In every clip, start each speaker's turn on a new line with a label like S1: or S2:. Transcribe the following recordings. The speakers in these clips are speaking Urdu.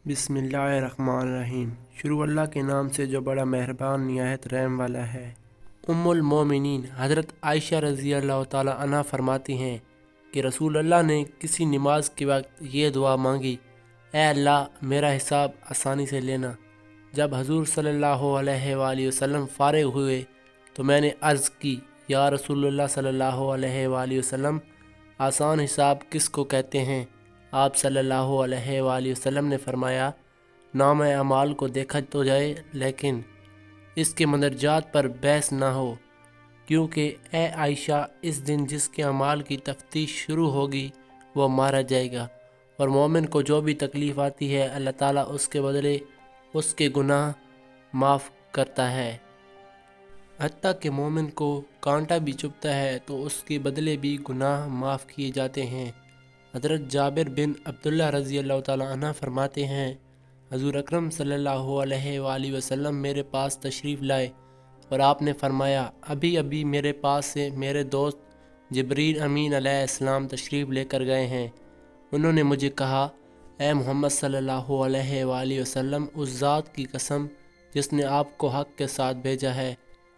S1: بسم اللہ الرحمن الرحیم۔ شروع اللہ کے نام سے جو بڑا مہربان نہایت رحم والا ہے۔ ام المومنین حضرت عائشہ رضی اللہ تعالیٰ عنہ فرماتی ہیں کہ رسول اللہ نے کسی نماز کے وقت یہ دعا مانگی: اے اللہ میرا حساب آسانی سے لینا۔ جب حضور صلی اللہ علیہ وآلہ وسلم فارغ ہوئے تو میں نے عرض کی: یا رسول اللہ صلی اللہ علیہ وآلہ وسلم، آسان حساب کس کو کہتے ہیں؟ آپ صلی اللہ علیہ وآلہ وسلم نے فرمایا: نام اعمال کو دیکھا تو جائے لیکن اس کے مندرجات پر بحث نہ ہو، کیونکہ اے عائشہ، اس دن جس کے اعمال کی تفتیش شروع ہوگی وہ مارا جائے گا، اور مومن کو جو بھی تکلیف آتی ہے اللہ تعالیٰ اس کے بدلے اس کے گناہ معاف کرتا ہے۔ حتیٰ کہ مومن کو کانٹا بھی چبھتا ہے تو اس کے بدلے بھی گناہ معاف کیے جاتے ہیں۔ حضرت جابر بن عبداللہ رضی اللہ تعالیٰ عنہ فرماتے ہیں: حضور اکرم صلی اللہ علیہ وآلہ وسلم میرے پاس تشریف لائے اور آپ نے فرمایا: ابھی ابھی میرے پاس سے میرے دوست جبریل امین علیہ السلام تشریف لے کر گئے ہیں۔ انہوں نے مجھے کہا: اے محمد صلی اللہ علیہ وآلہ وسلم، اس ذات کی قسم جس نے آپ کو حق کے ساتھ بھیجا ہے،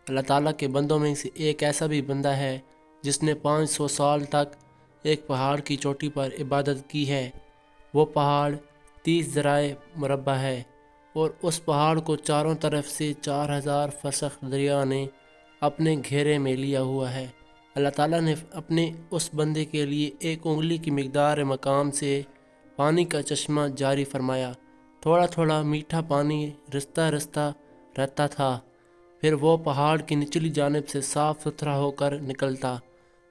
S1: اللہ تعالیٰ کے بندوں میں سے ایک ایسا بھی بندہ ہے جس نے 500 سال تک ایک پہاڑ کی چوٹی پر عبادت کی ہے۔ وہ پہاڑ 30 ذرائع مربع ہے اور اس پہاڑ کو چاروں طرف سے 4000 فسخ دریا نے اپنے گھیرے میں لیا ہوا ہے۔ اللہ تعالیٰ نے اپنے اس بندے کے لیے 1 انگلی کی مقدار مقام سے پانی کا چشمہ جاری فرمایا۔ تھوڑا تھوڑا میٹھا پانی رستا رستا رہتا تھا، پھر وہ پہاڑ کی نچلی جانب سے صاف ستھرا ہو کر نکلتا۔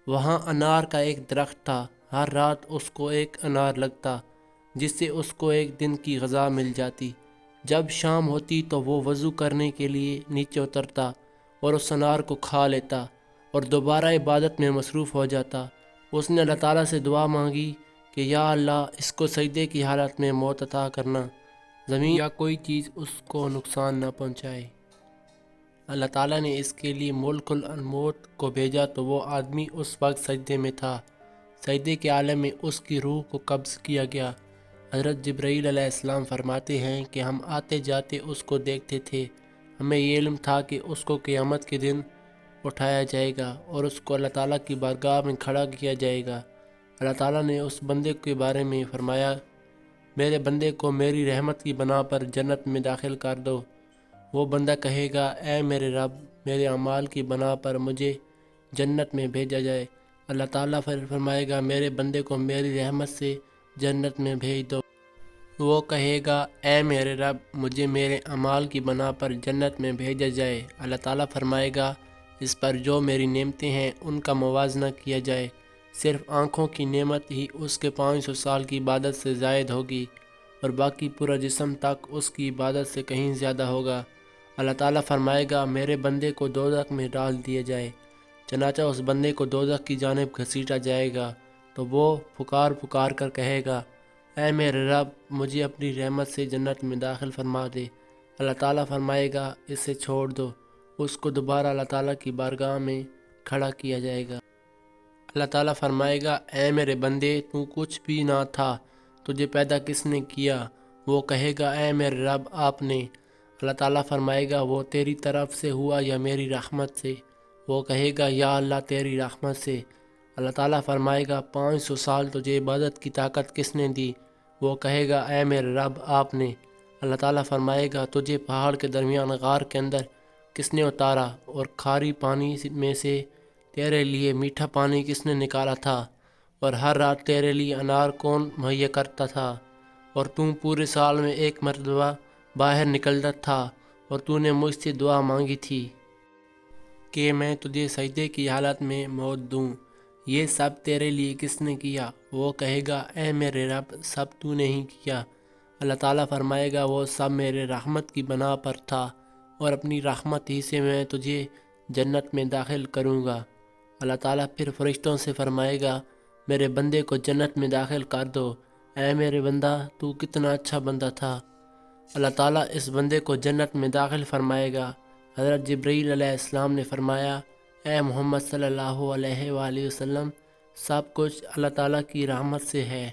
S1: وہاں انار کا ایک درخت تھا، ہر رات اس کو ایک انار لگتا جس سے اس کو ایک دن کی غذا مل جاتی۔ جب شام ہوتی تو وہ وضو کرنے کے لیے نیچے اترتا اور اس انار کو کھا لیتا اور دوبارہ عبادت میں مصروف ہو جاتا۔ اس نے اللہ تعالیٰ سے دعا مانگی کہ یا اللہ، اس کو سجدے کی حالت میں موت عطا کرنا، زمین یا کوئی چیز اس کو نقصان نہ پہنچائے۔ اللہ تعالیٰ نے اس کے لیے ملک الموت کو بھیجا تو وہ آدمی اس وقت سجدے میں تھا۔ سجدے کے عالم میں اس کی روح کو قبض کیا گیا۔ حضرت جبرائیل علیہ السلام فرماتے ہیں کہ ہم آتے جاتے اس کو دیکھتے تھے۔ ہمیں یہ علم تھا کہ اس کو قیامت کے دن اٹھایا جائے گا اور اس کو اللہ تعالیٰ کی بارگاہ میں کھڑا کیا جائے گا۔ اللہ تعالیٰ نے اس بندے کے بارے میں فرمایا: میرے بندے کو میری رحمت کی بنا پر جنت میں داخل کر دو۔ وہ بندہ کہے گا: اے میرے رب، میرے اعمال کی بنا پر مجھے جنت میں بھیجا جائے۔ اللہ تعالیٰ فرمائے گا: میرے بندے کو میری رحمت سے جنت میں بھیج دو۔ وہ کہے گا: اے میرے رب، مجھے میرے اعمال کی بنا پر جنت میں بھیجا جائے۔ اللہ تعالیٰ فرمائے گا: اس پر جو میری نعمتیں ہیں ان کا موازنہ کیا جائے۔ صرف آنکھوں کی نعمت ہی اس کے 500 سال کی عبادت سے زائد ہوگی اور باقی پورا جسم تک اس کی عبادت سے کہیں زیادہ ہوگا۔ اللہ تعالیٰ فرمائے گا: میرے بندے کو دوزخ میں ڈال دیا جائے۔ چنانچہ اس بندے کو دوزخ کی جانب گھسیٹا جائے گا تو وہ پکار پکار کر کہے گا: اے میرے رب، مجھے اپنی رحمت سے جنت میں داخل فرما دے۔ اللہ تعالیٰ فرمائے گا: اسے چھوڑ دو۔ اس کو دوبارہ اللہ تعالیٰ کی بارگاہ میں کھڑا کیا جائے گا۔ اللہ تعالیٰ فرمائے گا: اے میرے بندے، تو کچھ بھی نہ تھا، تجھے پیدا کس نے کیا؟ وہ کہے گا: اے میرے رب، آپ نے۔ اللہ تعالیٰ فرمائے گا: وہ تیری طرف سے ہوا یا میری رحمت سے؟ وہ کہے گا: یا اللہ، تیری رحمت سے۔ اللہ تعالیٰ فرمائے گا: 500 سال تجھے عبادت کی طاقت کس نے دی؟ وہ کہے گا: اے میرے رب، آپ نے۔ اللہ تعالیٰ فرمائے گا: تجھے پہاڑ کے درمیان غار کے اندر کس نے اتارا اور کھاری پانی میں سے تیرے لیے میٹھا پانی کس نے نکالا تھا؟ اور ہر رات تیرے لیے انار کون مہیا کرتا تھا؟ اور تو پورے سال میں 1 مرتبہ باہر نکلتا تھا اور تو نے مجھ سے دعا مانگی تھی کہ میں تجھے سجدے کی حالت میں موت دوں۔ یہ سب تیرے لیے کس نے کیا؟ وہ کہے گا: اے میرے رب، سب تو نے ہی کیا۔ اللہ تعالیٰ فرمائے گا: وہ سب میرے رحمت کی بنا پر تھا اور اپنی رحمت ہی سے میں تجھے جنت میں داخل کروں گا۔ اللہ تعالیٰ پھر فرشتوں سے فرمائے گا: میرے بندے کو جنت میں داخل کر دو۔ اے میرے بندہ، تو کتنا اچھا بندہ تھا۔ اللہ تعالیٰ اس بندے کو جنت میں داخل فرمائے گا۔ حضرت جبرائیل علیہ السلام نے فرمایا: اے محمد صلی اللہ علیہ وآلہ وسلم، سب کچھ اللہ تعالیٰ کی رحمت سے ہے۔